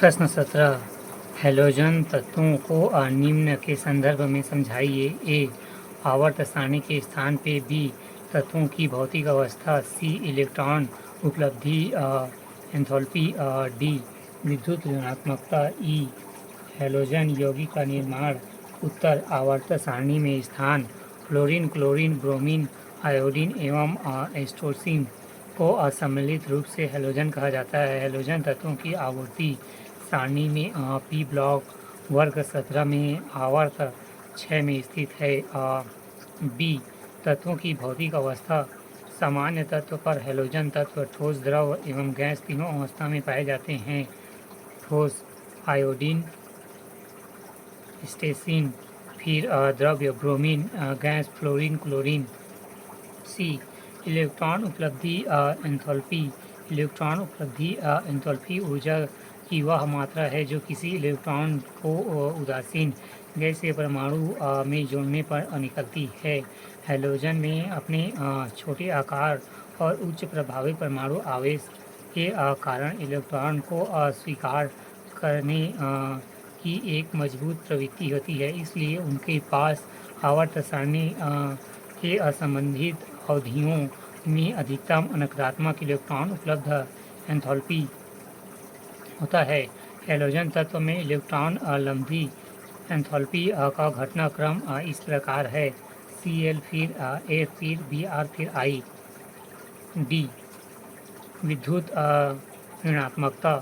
प्रश्न 17 हैलोजन तत्वों को निम्न के संदर्भ में समझाइए। ए आवर्त सारणी के स्थान पे, बी तत्वों की भौतिक अवस्था, सी इलेक्ट्रॉन उपलब्धि एंथैल्पी, डी विद्युत ऋणात्मकता, ई हैलोजन यौगिक का निर्माण। उत्तर आवर्त सारणी में स्थान। फ्लोरीन, क्लोरीन, ब्रोमीन, आयोडीन एवं एस्ट्रोसिन को असम्मिलित रूप से हैलोजन कहा जाता है। हैलोजन तत्वों की आवर्ती सारणी में पी ब्लॉक वर्ग 17 में आवर्त 6 में स्थित है। बी तत्वों की भौतिक अवस्था। सामान्य तत्व पर हैलोजन तत्व ठोस, द्रव एवं गैस तीनों अवस्था में पाए जाते हैं। ठोस आयोडीन, स्टेसिन, फिर द्रव्य ब्रोमीन, गैस फ्लोरीन, क्लोरीन। सी इलेक्ट्रॉन उपलब्धि एंथैल्पी। इलेक्ट्रॉन उपलब्धि एंथैल्पी ऊर्जा की वह मात्रा है जो किसी इलेक्ट्रॉन को उदासीन गैस के परमाणु में जोड़ने पर निकलती है। हैलोजन में अपने छोटे आकार और उच्च प्रभावी परमाणु आवेश के कारण इलेक्ट्रॉन को अस्वीकार करने की एक मजबूत प्रवृत्ति होती है, इसलिए उनके पास आवर्त सारणी के असंबंधित अवधियों में अधिकतम नकारात्मक इलेक्ट्रॉन उपलब्ध एंथैल्पी होता है। हैलोजन तत्व में इलेक्ट्रॉन लब्धि एंथैल्पी का घटनाक्रम इस प्रकार है: Cl, फिर F, फिर Br, फिर I। डी विद्युत ऋणात्मकता।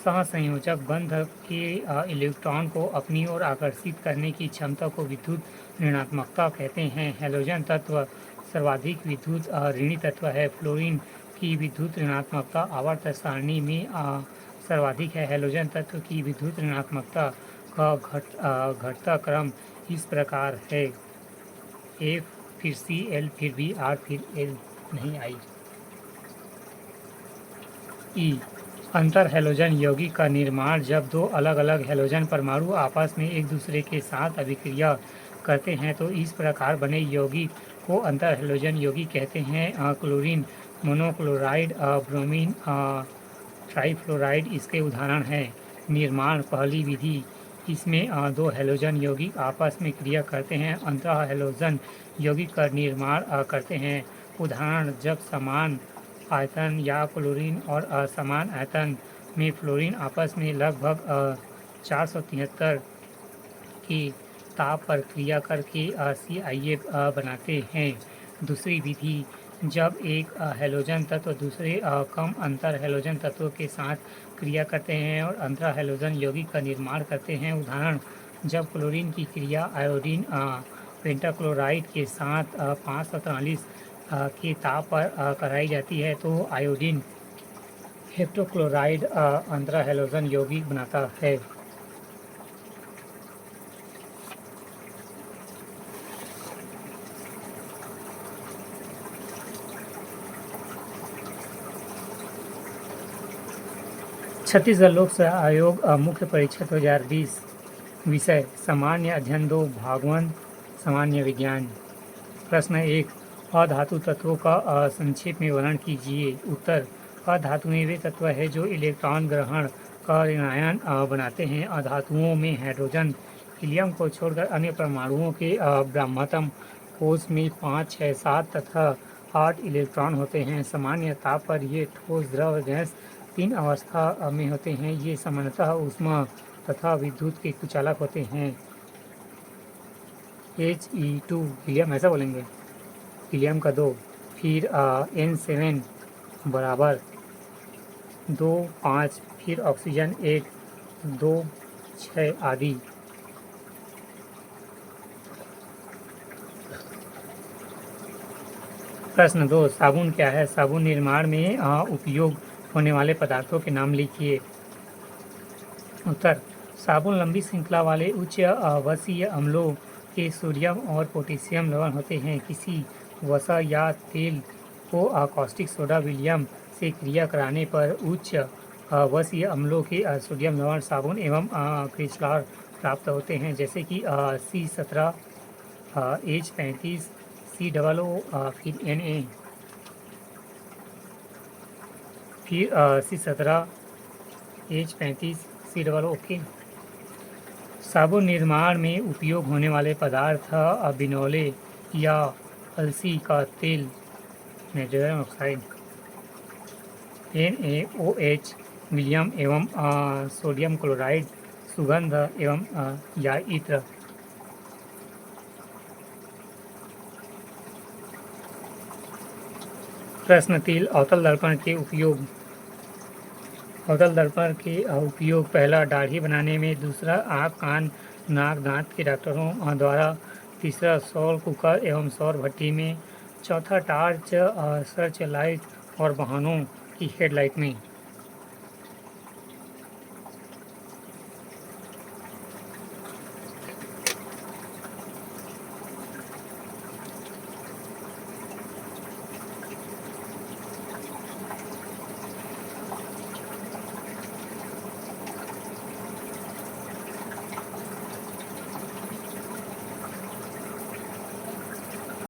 सहसंयोजक बंध के इलेक्ट्रॉन को अपनी ओर आकर्षित करने की क्षमता को विद्युत ऋणात्मकता कहते हैं। हैलोजन तत्व सर्वाधिक विद्युत ऋणी तत्व है। फ्लोरीन की विद्युत ऋणात्मकता आवर्त सारणी में सर्वाधिक है। हैलोजन तत्व की विद्युत ऋणात्मकता का घटता क्रम इस प्रकार है: F, फिर Cl, फिर Br, फिर L, नहीं आई। ई अंतर हैलोजन यौगिक का निर्माण। जब दो अलग अलग हैलोजन परमाणु आपस में एक दूसरे के साथ अभिक्रिया करते हैं तो इस प्रकार बने यौगिक को अंतर हैलोजन यौगिक कहते हैं। क्लोरीन मोनोक्लोराइड, ब्रोमीन ट्राइफ्लोराइड इसके उदाहरण हैं। निर्माण पहली विधि। इसमें दो हैलोजन यौगिक आपस में क्रिया करते हैं, अंतर हैलोजन यौगिक का निर्माण करते हैं। उदाहरण: जब समान आयतन या क्लोरीन और असमान आयतन में फ्लोरीन आपस में लगभग 473 की ताप पर क्रिया करके ClF बनाते हैं। दूसरी विधि: जब एक हैलोजन तत्व दूसरे कम अंतर हैलोजन तत्वों के साथ क्रिया करते हैं और अंतर हैलोजन यौगिक का निर्माण करते हैं। उदाहरण: जब क्लोरीन की क्रिया आयोडीन पेंटाक्लोराइड के साथ 543 के ताप पर कराई जाती है तो आयोडीन हेप्टोक्लोराइड अंतर हैलोजन यौगिक बनाता है। छत्तीसगढ़ लोक सेवा आयोग मुख्य परीक्षा 2020। विषय सामान्य अध्ययन 2, भागवन सामान्य विज्ञान। प्रश्न 1 अधातु तत्वों का संक्षेप में वर्णन कीजिए। उत्तर अधातुएं वे तत्व है जो इलेक्ट्रॉन ग्रहण का ऋणायन बनाते हैं। अधातुओं में हाइड्रोजन हीलियम को छोड़कर अन्य परमाणुओं के ब्रह्मतम कोश में 5, 6, 7 तथा 8 इलेक्ट्रॉन होते हैं। सामान्य ताप पर ये ठोस, द्रव, गैस 3 अवस्था में होते हैं। ये सामान्यतः ऊष्मा तथा विद्युत के कुचालक होते हैं। He2 हीलियम ऐसा बोलेंगे, हीलियम का 2, फिर N7 बराबर 2, 5, फिर ऑक्सीजन 1, 2, 6 आदि। प्रश्न 2 साबुन क्या है? साबुन निर्माण में उपयोग होने वाले पदार्थों के नाम लिखिए। उत्तर साबुन लंबी श्रृंखला वाले उच्च आवासीय अम्लों के सोडियम और पोटेशियम लवण होते हैं। किसी वसा या तेल को कॉस्टिक सोडा विलयन से क्रिया कराने पर उच्च आवासीय अम्लों के सोडियम लवण साबुन एवं क्रिस्टल प्राप्त होते हैं, जैसे कि C17, H35, COO, फिर Na, फिर C17, H35, ओके। साबुन निर्माण में उपयोग होने वाले पदार्थ बिनोले या अलसी का तेल, नाइट्रोजन ऑक्साइड, NaOH, विलियम एवं सोडियम क्लोराइड, सुगंध एवं या इत्र। प्रश्न 3 अवतल दर्पण के उपयोग। अवतल दर्पण के उपयोग पहला दाढ़ी बनाने में, दूसरा आँख कान नाक दांत के डॉक्टरों द्वारा, तीसरा सौर कुकर एवं सौर भट्टी में, चौथा टार्च सर्च लाइट और वाहनों की हेडलाइट में।